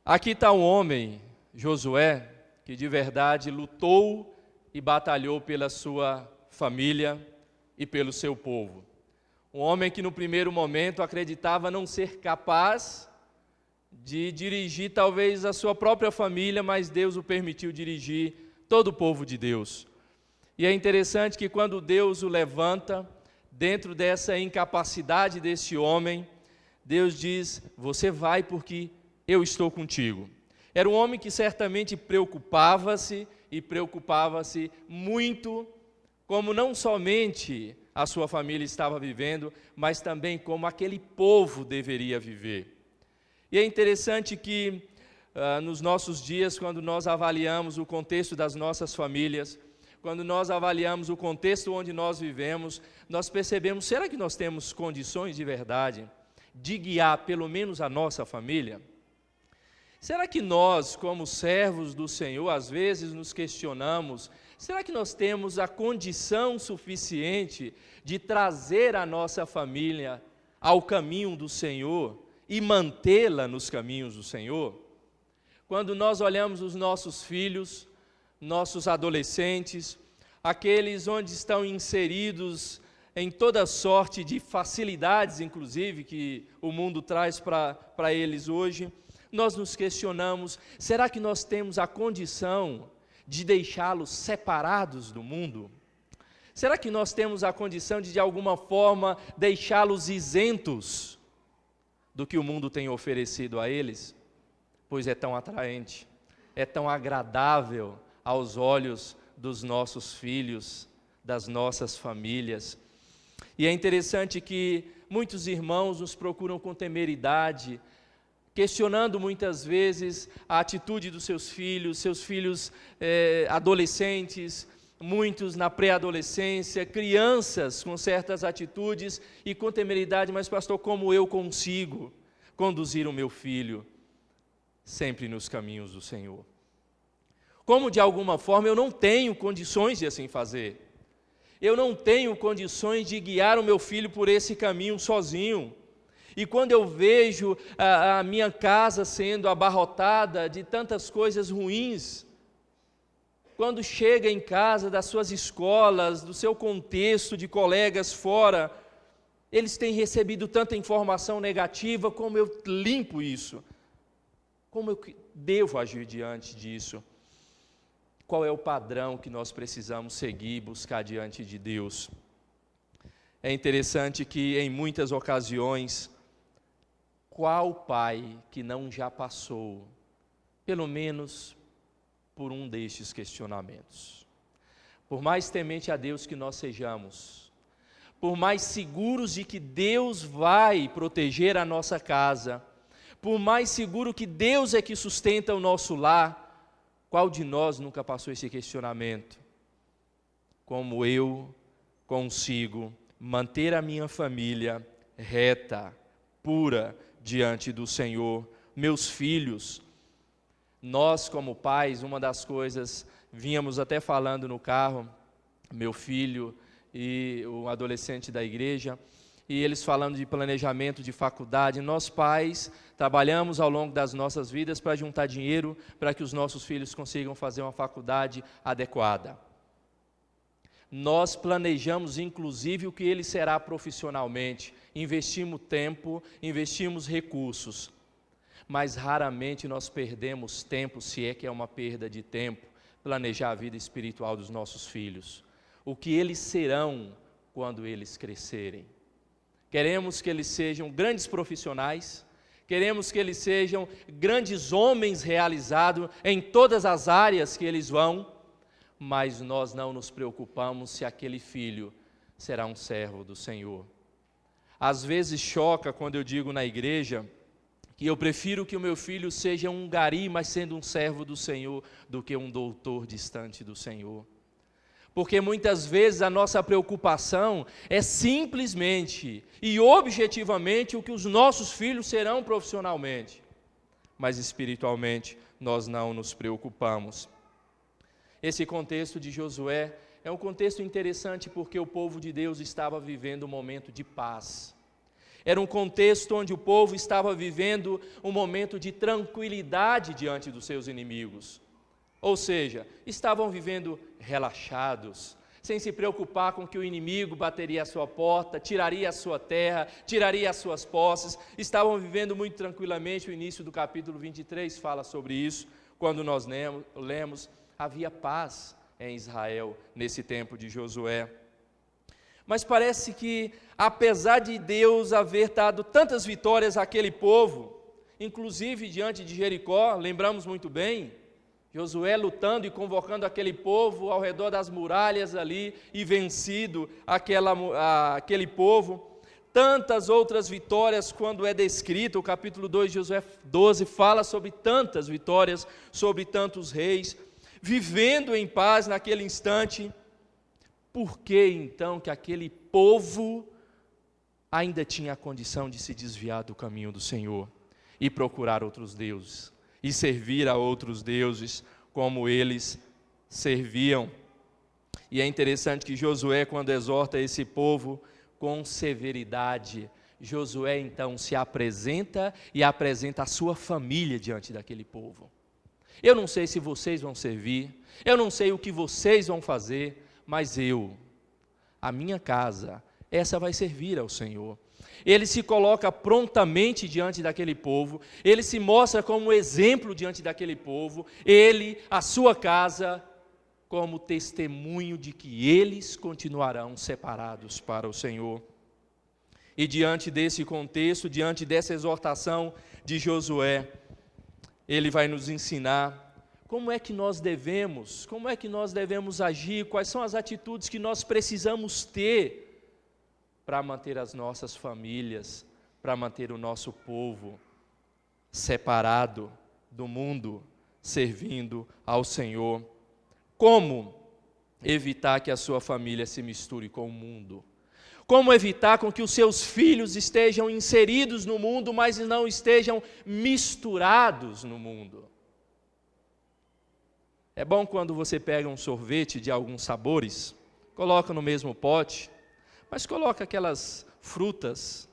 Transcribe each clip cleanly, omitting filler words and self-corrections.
Aqui está um homem, Josué, que de verdade lutou e batalhou pela sua família e pelo seu povo. Um homem que no primeiro momento acreditava não ser capaz de dirigir talvez a sua própria família, mas Deus o permitiu dirigir todo o povo de Deus. E é interessante que quando Deus o levanta, dentro dessa incapacidade desse homem, Deus diz: você vai porque eu estou contigo. Era um homem que certamente preocupava-se muito, como não somente a sua família estava vivendo, mas também como aquele povo deveria viver. E é interessante que nos nossos dias, quando nós avaliamos o contexto das nossas famílias, quando nós avaliamos o contexto onde nós vivemos, nós percebemos, será que nós temos condições de verdade de guiar pelo menos a nossa família? Será que nós, como servos do Senhor, às vezes nos questionamos, será que nós temos a condição suficiente de trazer a nossa família ao caminho do Senhor e mantê-la nos caminhos do Senhor? Quando nós olhamos os nossos filhos, nossos adolescentes, aqueles onde estão inseridos em toda sorte de facilidades, inclusive, que o mundo traz para eles hoje, nós nos questionamos, será que nós temos a condição de deixá-los separados do mundo? Será que nós temos a condição de alguma forma, deixá-los isentos do que o mundo tem oferecido a eles? Pois é tão atraente, é tão agradável aos olhos dos nossos filhos, das nossas famílias. E é interessante que muitos irmãos nos procuram com temeridade, questionando muitas vezes a atitude dos seus filhos adolescentes, muitos na pré-adolescência, crianças com certas atitudes e com temeridade, mas pastor, como eu consigo conduzir o meu filho sempre nos caminhos do Senhor? Como de alguma forma eu não tenho condições de assim fazer? Eu não tenho condições de guiar o meu filho por esse caminho sozinho. E quando eu vejo a minha casa sendo abarrotada de tantas coisas ruins, quando chega em casa das suas escolas, do seu contexto de colegas fora, eles têm recebido tanta informação negativa, como eu limpo isso? Como eu devo agir diante disso? Qual é o padrão que nós precisamos seguir e buscar diante de Deus? É interessante que em muitas ocasiões, qual pai que não já passou, pelo menos, por um destes questionamentos? Por mais temente a Deus que nós sejamos, por mais seguros de que Deus vai proteger a nossa casa, por mais seguro que Deus é que sustenta o nosso lar, qual de nós nunca passou esse questionamento? Como eu consigo manter a minha família reta, pura, diante do Senhor, meus filhos? Nós como pais, uma das coisas, vínhamos até falando no carro, meu filho e o adolescente da igreja, e eles falando de planejamento de faculdade. Nós pais trabalhamos ao longo das nossas vidas para juntar dinheiro para que os nossos filhos consigam fazer uma faculdade adequada. Nós planejamos inclusive o que ele será profissionalmente, investimos tempo, investimos recursos, mas raramente nós perdemos tempo, se é que é uma perda de tempo, planejar a vida espiritual dos nossos filhos. O que eles serão quando eles crescerem. Queremos que eles sejam grandes profissionais, queremos que eles sejam grandes homens realizados em todas as áreas que eles vão, mas nós não nos preocupamos se aquele filho será um servo do Senhor. Às vezes choca quando eu digo na igreja que eu prefiro que o meu filho seja um gari, mas sendo um servo do Senhor, do que um doutor distante do Senhor. Porque muitas vezes a nossa preocupação é simplesmente e objetivamente o que os nossos filhos serão profissionalmente, mas espiritualmente nós não nos preocupamos. Esse contexto de Josué é um contexto interessante porque o povo de Deus estava vivendo um momento de paz. Era um contexto onde o povo estava vivendo um momento de tranquilidade diante dos seus inimigos. Ou seja, estavam vivendo relaxados, sem se preocupar com que o inimigo bateria a sua porta, tiraria a sua terra, tiraria as suas posses. Estavam vivendo muito tranquilamente. O início do capítulo 23 fala sobre isso. Quando nós lemos, havia paz em Israel nesse tempo de Josué. Mas parece que, apesar de Deus haver dado tantas vitórias àquele povo, inclusive diante de Jericó, lembramos muito bem, Josué lutando e convocando aquele povo ao redor das muralhas ali e vencido aquele povo. Tantas outras vitórias, quando é descrito, o capítulo 2 de Josué 12 fala sobre tantas vitórias, sobre tantos reis, vivendo em paz naquele instante. Por que então que aquele povo ainda tinha a condição de se desviar do caminho do Senhor e procurar outros deuses e servir a outros deuses como eles serviam? E é interessante que Josué, quando exorta esse povo com severidade, Josué então se apresenta e apresenta a sua família diante daquele povo. Eu não sei se vocês vão servir, eu não sei o que vocês vão fazer, mas a minha casa, essa vai servir ao Senhor. Ele se coloca prontamente diante daquele povo, ele se mostra como exemplo diante daquele povo, ele, a sua casa, como testemunho de que eles continuarão separados para o Senhor. E diante desse contexto, diante dessa exortação de Josué, ele vai nos ensinar como é que nós devemos agir, quais são as atitudes que nós precisamos ter para manter as nossas famílias, para manter o nosso povo separado do mundo, servindo ao Senhor. Como evitar que a sua família se misture com o mundo? Como evitar com que os seus filhos estejam inseridos no mundo, mas não estejam misturados no mundo? É bom quando você pega um sorvete de alguns sabores, coloca no mesmo pote, mas coloca aquelas frutas.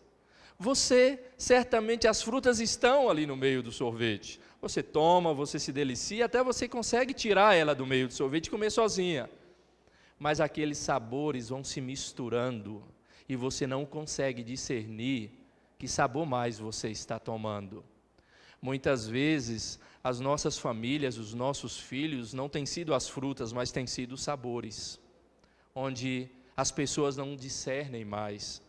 Certamente as frutas estão ali no meio do sorvete. Você toma, você se delicia, até você consegue tirar ela do meio do sorvete e comer sozinha. Mas aqueles sabores vão se misturando e você não consegue discernir que sabor mais você está tomando. Muitas vezes, as nossas famílias, os nossos filhos, não têm sido as frutas, mas têm sido os sabores, onde as pessoas não discernem mais,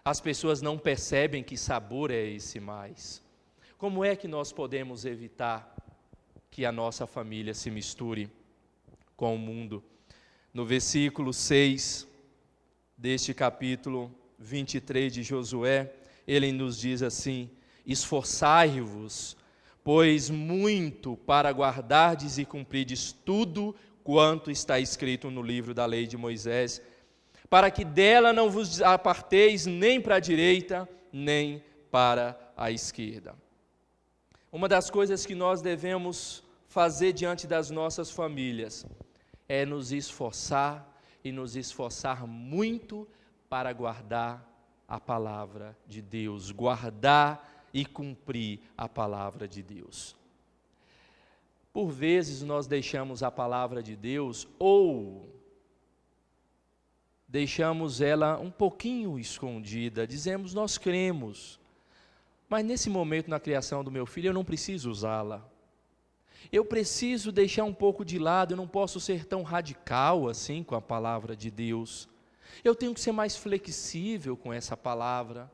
as pessoas não percebem que sabor é esse mais. Como é que nós podemos evitar que a nossa família se misture com o mundo? No versículo 6 deste capítulo 23 de Josué, ele nos diz assim: esforçai-vos, pois muito para guardardes e cumprirdes tudo quanto está escrito no livro da lei de Moisés, para que dela não vos aparteis nem para a direita, nem para a esquerda. Uma das coisas que nós devemos fazer diante das nossas famílias é nos esforçar e nos esforçar muito para guardar a palavra de Deus, guardar e cumprir a palavra de Deus. Por vezes nós deixamos a palavra de Deus ou deixamos ela um pouquinho escondida, dizemos nós cremos, mas nesse momento na criação do meu filho eu não preciso usá-la. Eu preciso deixar um pouco de lado, eu não posso ser tão radical assim com a palavra de Deus. Eu tenho que ser mais flexível com essa palavra.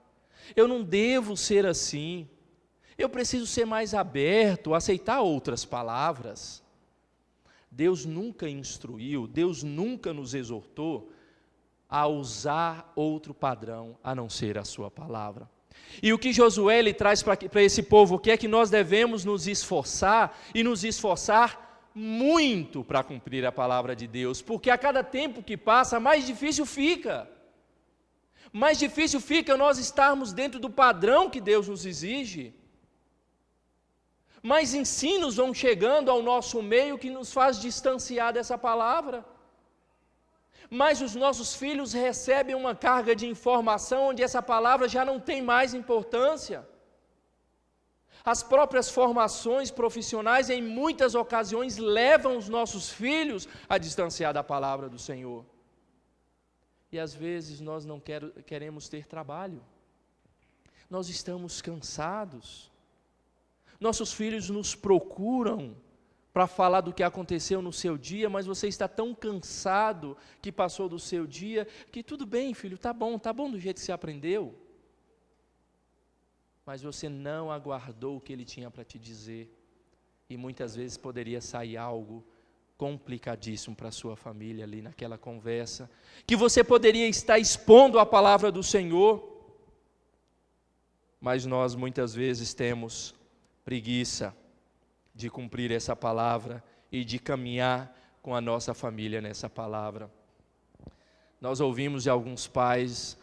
Eu não devo ser assim. Eu preciso ser mais aberto, aceitar outras palavras. Deus nunca instruiu, Deus nunca nos exortou a usar outro padrão a não ser a sua palavra. E o que Josué ele traz para esse povo, o que é que nós devemos nos esforçar, e nos esforçar muito para cumprir a palavra de Deus, porque a cada tempo que passa, mais difícil fica. Mais difícil fica nós estarmos dentro do padrão que Deus nos exige. Mais ensinos vão chegando ao nosso meio que nos faz distanciar dessa palavra. mas os nossos filhos recebem uma carga de informação onde essa palavra já não tem mais importância. As próprias formações profissionais, em muitas ocasiões, levam os nossos filhos a distanciar da palavra do Senhor. E às vezes nós não queremos ter trabalho. Nós estamos cansados. Nossos filhos nos procuram para falar do que aconteceu no seu dia, mas você está tão cansado que passou do seu dia, que tudo bem, filho, tá bom do jeito que você aprendeu. Mas você não aguardou o que ele tinha para te dizer. E muitas vezes poderia sair algo complicadíssimo para a sua família ali naquela conversa, que você poderia estar expondo a palavra do Senhor, mas nós muitas vezes temos preguiça de cumprir essa palavra e de caminhar com a nossa família nessa palavra. Nós ouvimos de alguns pais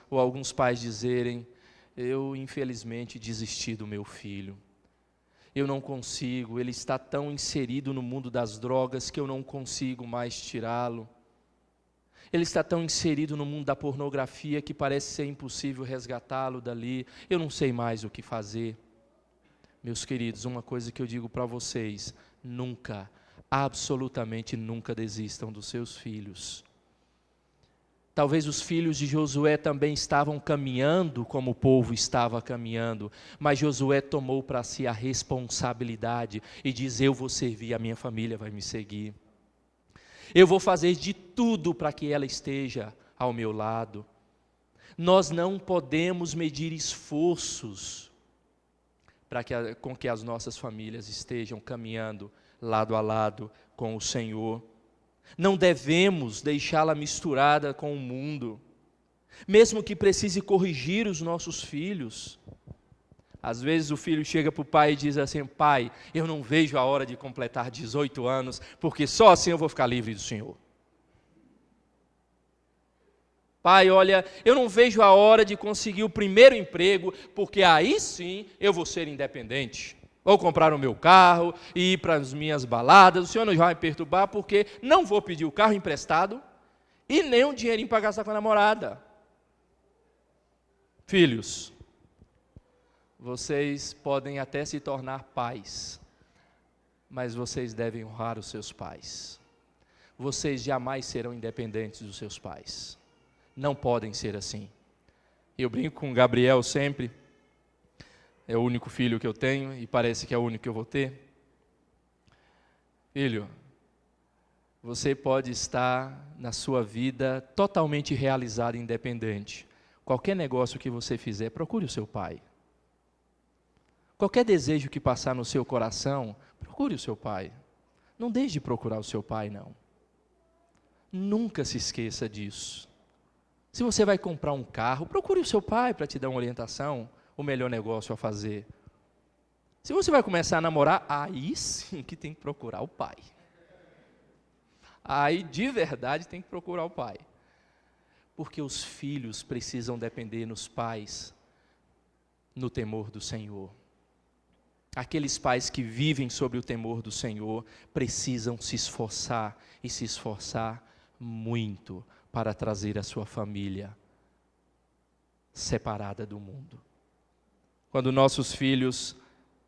dizerem: eu infelizmente desisti do meu filho. Eu não consigo, ele está tão inserido no mundo das drogas que eu não consigo mais tirá-lo. Ele está tão inserido no mundo da pornografia que parece ser impossível resgatá-lo dali. Eu não sei mais o que fazer. Meus queridos, uma coisa que eu digo para vocês: nunca, absolutamente nunca desistam dos seus filhos. Talvez os filhos de Josué também estavam caminhando como o povo estava caminhando, mas Josué tomou para si a responsabilidade e diz: eu vou servir, a minha família vai me seguir. Eu vou fazer de tudo para que ela esteja ao meu lado. Nós não podemos medir esforços com que as nossas famílias estejam caminhando lado a lado com o Senhor. Não devemos deixá-la misturada com o mundo, mesmo que precise corrigir os nossos filhos. Às vezes o filho chega para o pai e diz assim: pai, eu não vejo a hora de completar 18 anos, porque só assim eu vou ficar livre do Senhor. Pai, olha, eu não vejo a hora de conseguir o primeiro emprego, porque aí sim eu vou ser independente. Vou comprar o meu carro e ir para as minhas baladas. O Senhor não vai me perturbar, porque não vou pedir o carro emprestado e nem um dinheirinho para gastar com a namorada. Filhos, vocês podem até se tornar pais, mas vocês devem honrar os seus pais. Vocês jamais serão independentes dos seus pais. Não podem ser assim. Eu brinco com o Gabriel sempre. É o único filho que eu tenho e parece que é o único que eu vou ter. Filho, você pode estar na sua vida totalmente realizado e independente. Qualquer negócio que você fizer, procure o seu pai. Qualquer desejo que passar no seu coração, procure o seu pai. Não deixe de procurar o seu pai, não. Nunca se esqueça disso. Se você vai comprar um carro, procure o seu pai para te dar uma orientação, o melhor negócio a fazer. Se você vai começar a namorar, aí sim que tem que procurar o pai. Aí de verdade tem que procurar o pai. Porque os filhos precisam depender nos pais, no temor do Senhor. Aqueles pais que vivem sob o temor do Senhor precisam se esforçar e se esforçar muito para trazer a sua família separada do mundo. Quando nossos filhos,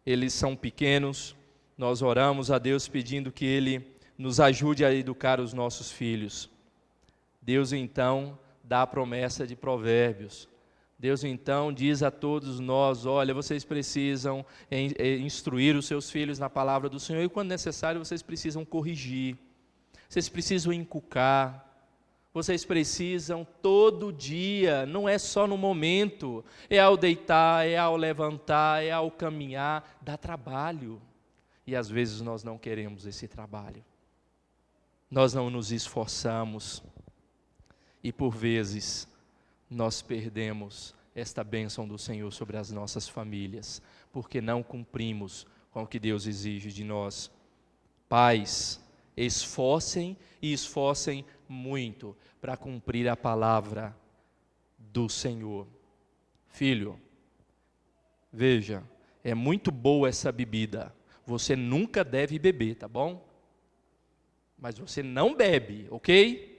eles são pequenos, nós oramos a Deus pedindo que Ele nos ajude a educar os nossos filhos. Deus então dá a promessa de Provérbios. Deus então diz a todos nós: olha, vocês precisam instruir os seus filhos na palavra do Senhor e quando necessário vocês precisam corrigir, vocês precisam inculcar, vocês precisam todo dia, não é só no momento, é ao deitar, é ao levantar, é ao caminhar, dá trabalho. E às vezes nós não queremos esse trabalho, nós não nos esforçamos e por vezes nós perdemos esta bênção do Senhor sobre as nossas famílias, porque não cumprimos com o que Deus exige de nós. Pais, esforcem e esforcem muito para cumprir a palavra do Senhor. Filho, veja, é muito boa essa bebida, você nunca deve beber, tá bom? Mas você não bebe, ok?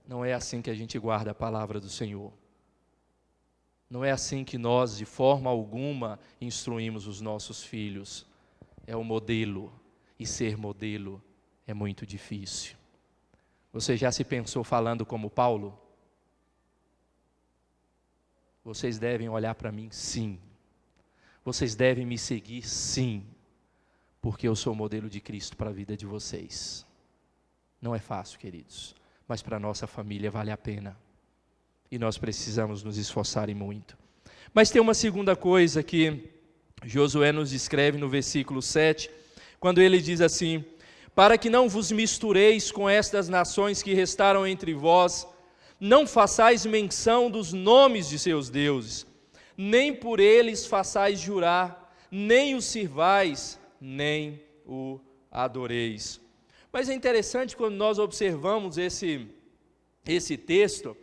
Não é assim que a gente guarda a palavra do Senhor. Não é assim que nós, de forma alguma, instruímos os nossos filhos. É o modelo, e ser modelo é muito difícil. Você já se pensou falando como Paulo? Vocês devem olhar para mim, sim. Vocês devem me seguir, sim. Porque eu sou o modelo de Cristo para a vida de vocês. Não é fácil, queridos, mas para a nossa família vale a pena. E nós precisamos nos esforçar e muito. Mas tem uma segunda coisa que Josué nos descreve no versículo 7, quando ele diz assim: para que não vos mistureis com estas nações que restaram entre vós, não façais menção dos nomes de seus deuses, nem por eles façais jurar, nem os sirvais, nem o adoreis. Mas é interessante quando nós observamos esse texto,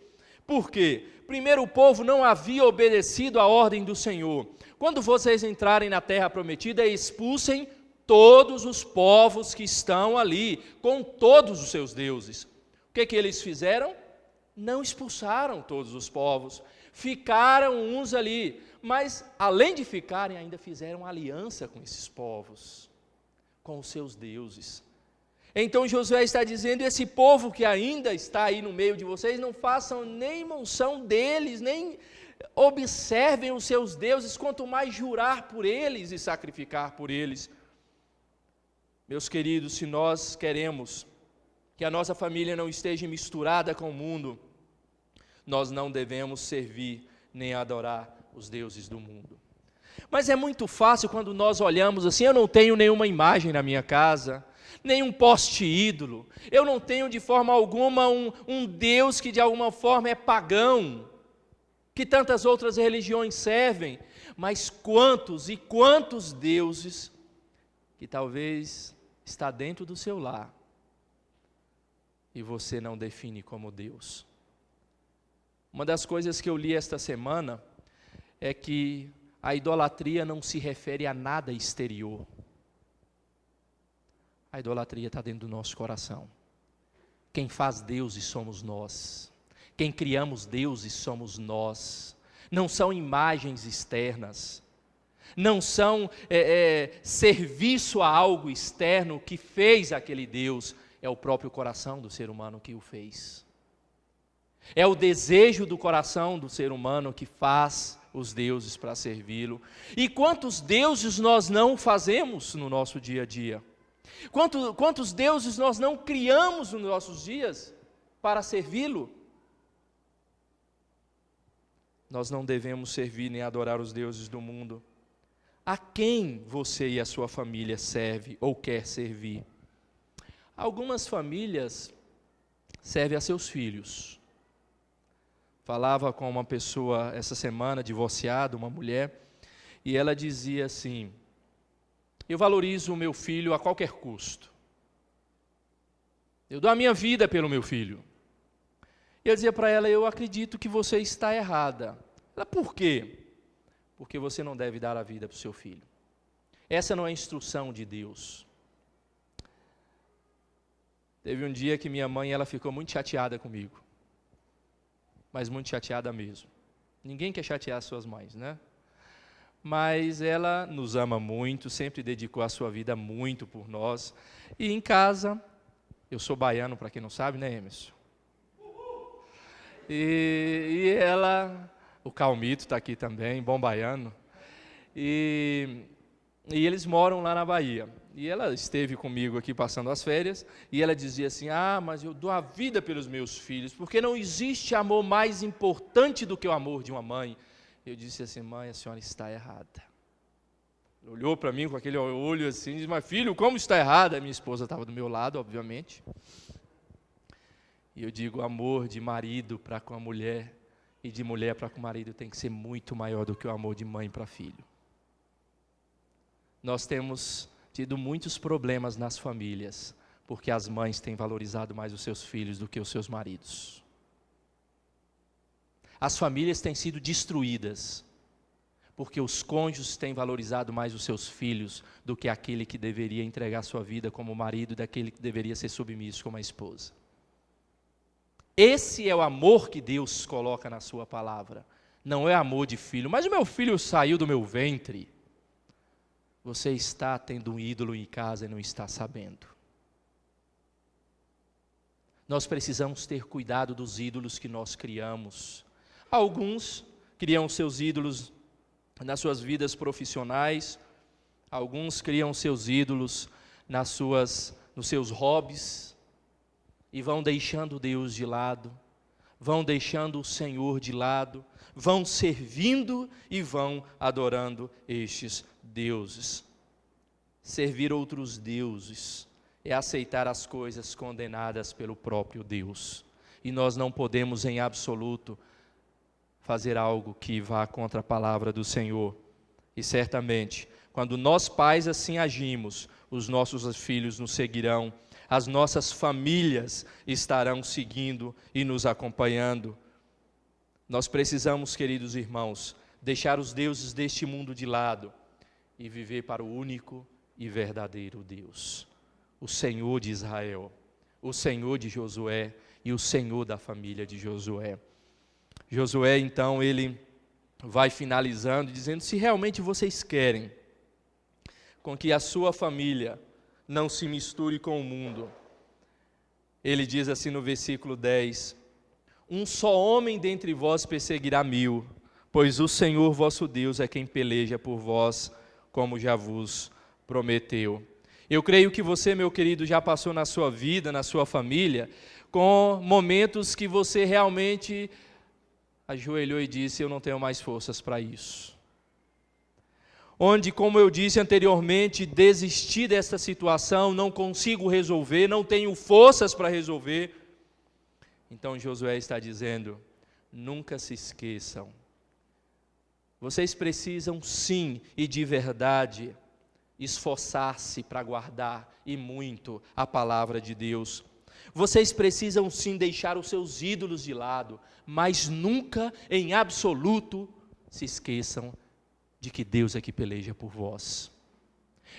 porque, primeiro, o povo não havia obedecido à ordem do Senhor. Quando vocês entrarem na terra prometida, expulsem todos os povos que estão ali, com todos os seus deuses. O que eles fizeram? Não expulsaram todos os povos, ficaram uns ali, mas além de ficarem, ainda fizeram aliança com esses povos, com os seus deuses. Então Josué está dizendo: esse povo que ainda está aí no meio de vocês, não façam nem menção deles, nem observem os seus deuses, quanto mais jurar por eles e sacrificar por eles. Meus queridos, se nós queremos que a nossa família não esteja misturada com o mundo, nós não devemos servir nem adorar os deuses do mundo. Mas é muito fácil quando nós olhamos assim: eu não tenho nenhuma imagem na minha casa, nenhum poste ídolo, eu não tenho de forma alguma um Deus que de alguma forma é pagão, que tantas outras religiões servem. Mas quantos e quantos deuses que talvez está dentro do seu lar e você não define como Deus. Uma das coisas que eu li esta semana é que a idolatria não se refere a nada exterior. A idolatria está dentro do nosso coração. Quem faz deuses somos nós. Quem criamos deuses somos nós. Não são imagens externas. Não são serviço a algo externo que fez aquele Deus. É o próprio coração do ser humano que o fez. É o desejo do coração do ser humano que faz os deuses para servi-lo. E quantos deuses nós não fazemos no nosso dia a dia? Quantos deuses nós não criamos nos nossos dias para servi-lo? Nós não devemos servir nem adorar os deuses do mundo. A quem você e a sua família serve ou quer servir? Algumas famílias servem a seus filhos. Falava com uma pessoa essa semana, divorciada, uma mulher, e ela dizia assim: eu valorizo o meu filho a qualquer custo. Eu dou a minha vida pelo meu filho. E eu dizia para ela: eu acredito que você está errada. Ela: por quê? Porque você não deve dar a vida para o seu filho. Essa não é a instrução de Deus. Teve um dia que minha mãe, ela ficou muito chateada comigo. Mas muito chateada mesmo. Ninguém quer chatear suas mães, né? Mas ela nos ama muito, sempre dedicou a sua vida muito por nós. E em casa, eu sou baiano, para quem não sabe, né, Emerson? E ela, o Calmito está aqui também, bom baiano. E eles moram lá na Bahia. E ela esteve comigo aqui passando as férias, e ela dizia assim: mas eu dou a vida pelos meus filhos, porque não existe amor mais importante do que o amor de uma mãe. Eu disse assim: mãe, a senhora está errada. Olhou para mim com aquele olho assim, e disse: mas filho, como está errada? Minha esposa estava do meu lado, obviamente. E eu digo: o amor de marido para com a mulher, e de mulher para com o marido, tem que ser muito maior do que o amor de mãe para filho. Nós temos tido muitos problemas nas famílias, porque as mães têm valorizado mais os seus filhos do que os seus maridos. As famílias têm sido destruídas, porque os cônjuges têm valorizado mais os seus filhos do que aquele que deveria entregar sua vida como marido, daquele que deveria ser submisso como a esposa. Esse é o amor que Deus coloca na sua palavra. Não é amor de filho. Mas o meu filho saiu do meu ventre. Você está tendo um ídolo em casa e não está sabendo. Nós precisamos ter cuidado dos ídolos que nós criamos. Alguns criam seus ídolos nas suas vidas profissionais. Alguns criam seus ídolos nos seus hobbies. E vão deixando Deus de lado. Vão deixando o Senhor de lado. Vão servindo e vão adorando estes deuses. Servir outros deuses é aceitar as coisas condenadas pelo próprio Deus. E nós não podemos, em absoluto, fazer algo que vá contra a palavra do Senhor. E certamente, quando nós pais assim agimos, os nossos filhos nos seguirão, as nossas famílias estarão seguindo e nos acompanhando. Nós precisamos, queridos irmãos, deixar os deuses deste mundo de lado e viver para o único e verdadeiro Deus, o Senhor de Israel, o Senhor de Josué e o Senhor da família de Josué. Josué, então, ele vai finalizando, dizendo, se realmente vocês querem com que a sua família não se misture com o mundo, ele diz assim no versículo 10, um só homem dentre vós perseguirá 1000, pois o Senhor vosso Deus é quem peleja por vós, como já vos prometeu. Eu creio que você, meu querido, já passou na sua vida, na sua família, com momentos que você realmente ajoelhou e disse, eu não tenho mais forças para isso. Onde, como eu disse anteriormente, desisti desta situação, não consigo resolver, não tenho forças para resolver. Então Josué está dizendo, nunca se esqueçam. Vocês precisam sim, e de verdade, esforçar-se para guardar, e muito, a palavra de Deus. Vocês precisam sim deixar os seus ídolos de lado, mas nunca, em absoluto, se esqueçam de que Deus é que peleja por vós,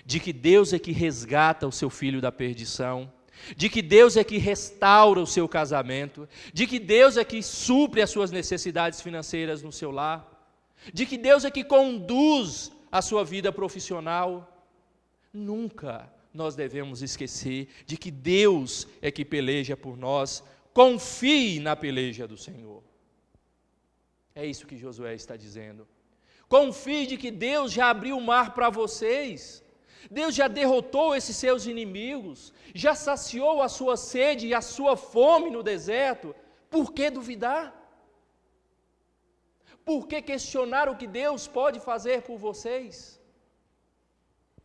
de que Deus é que resgata o seu filho da perdição, de que Deus é que restaura o seu casamento, de que Deus é que supre as suas necessidades financeiras no seu lar, de que Deus é que conduz a sua vida profissional. Nunca nós devemos esquecer de que Deus é que peleja por nós. Confie na peleja do Senhor. É isso que Josué está dizendo. Confie de que Deus já abriu o mar para vocês. Deus já derrotou esses seus inimigos, já saciou a sua sede e a sua fome no deserto. Por que duvidar? Por que questionar o que Deus pode fazer por vocês?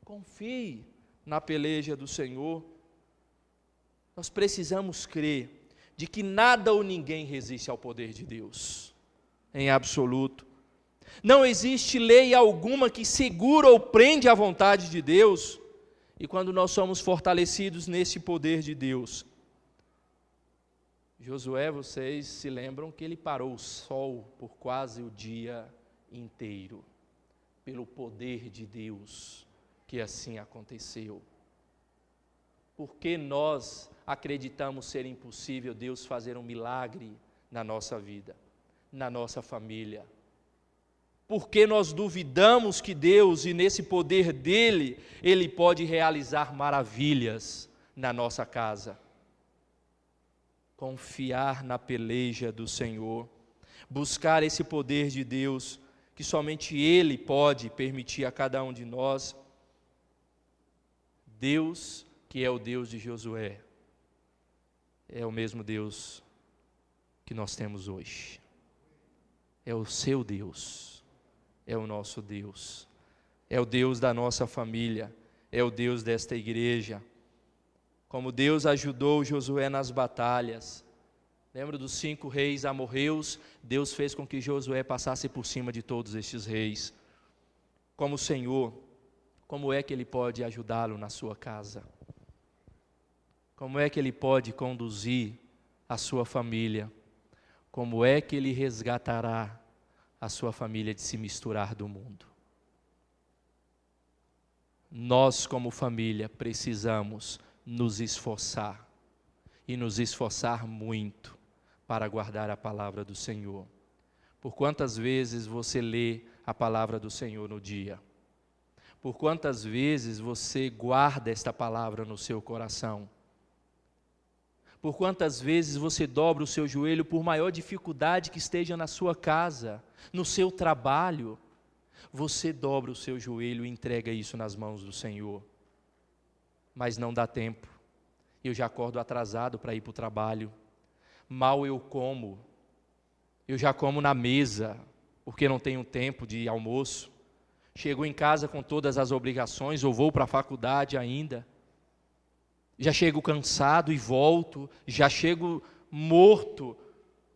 Confie na peleja do Senhor. Nós precisamos crer de que nada ou ninguém resiste ao poder de Deus, em absoluto. Não existe lei alguma que segura ou prende a vontade de Deus. E quando nós somos fortalecidos nesse poder de Deus, Josué, vocês se lembram que ele parou o sol por quase o dia inteiro, pelo poder de Deus, que assim aconteceu. Porque nós acreditamos ser impossível Deus fazer um milagre na nossa vida, na nossa família. Porque nós duvidamos que Deus, e nesse poder dEle, Ele pode realizar maravilhas na nossa casa. Confiar na peleja do Senhor, buscar esse poder de Deus, que somente Ele pode permitir a cada um de nós. Deus, que é o Deus de Josué, é o mesmo Deus que nós temos hoje. É o seu Deus. É o nosso Deus, é o Deus da nossa família, é o Deus desta igreja. Como Deus ajudou Josué nas batalhas, lembra dos 5 reis amorreus? Deus fez com que Josué passasse por cima de todos estes reis. Como o Senhor, como é que Ele pode ajudá-lo na sua casa? Como é que Ele pode conduzir a sua família? Como é que Ele resgatará a sua família de se misturar do mundo? Nós, como família, precisamos nos esforçar, e nos esforçar muito, para guardar a palavra do Senhor? Por quantas vezes você lê a palavra do Senhor no dia? Por quantas vezes você guarda esta palavra no seu coração? Por quantas vezes você dobra o seu joelho, por maior dificuldade que esteja na sua casa, no seu trabalho, você dobra o seu joelho e entrega isso nas mãos do Senhor? Mas não dá tempo. Eu já acordo atrasado para ir para o trabalho. Mal eu como. Eu já como na mesa, porque não tenho tempo de almoço. Chego em casa com todas as obrigações, ou vou para a faculdade ainda. Já chego cansado e volto, já chego morto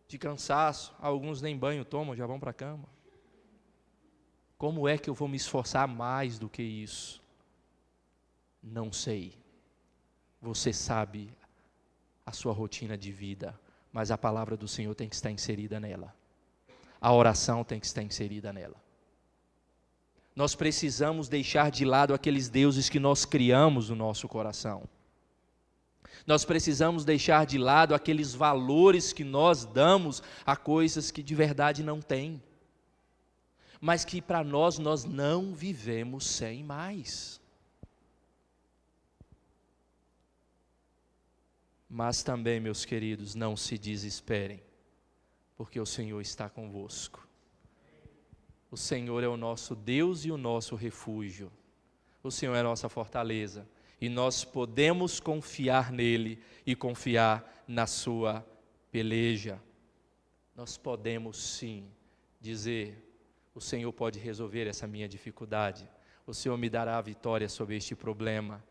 de cansaço. Alguns nem banho tomam, já vão para a cama. Como é que eu vou me esforçar mais do que isso? Não sei. Você sabe a sua rotina de vida, mas a palavra do Senhor tem que estar inserida nela. A oração tem que estar inserida nela. Nós precisamos deixar de lado aqueles deuses que nós criamos no nosso coração. Nós precisamos deixar de lado aqueles valores que nós damos a coisas que de verdade não têm, mas que para nós não vivemos sem mais. Mas também, meus queridos, não se desesperem, porque o Senhor está convosco. O Senhor é o nosso Deus e o nosso refúgio. O Senhor é a nossa fortaleza. E nós podemos confiar nele e confiar na sua peleja. Nós podemos sim dizer: o Senhor pode resolver essa minha dificuldade. O Senhor me dará a vitória sobre este problema.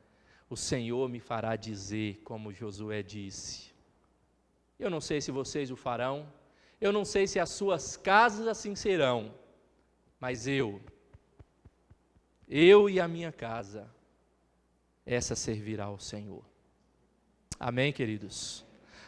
O Senhor me fará dizer como Josué disse. Eu não sei se vocês o farão, eu não sei se as suas casas assim serão, mas eu e a minha casa, essa servirá ao Senhor. Amém, queridos?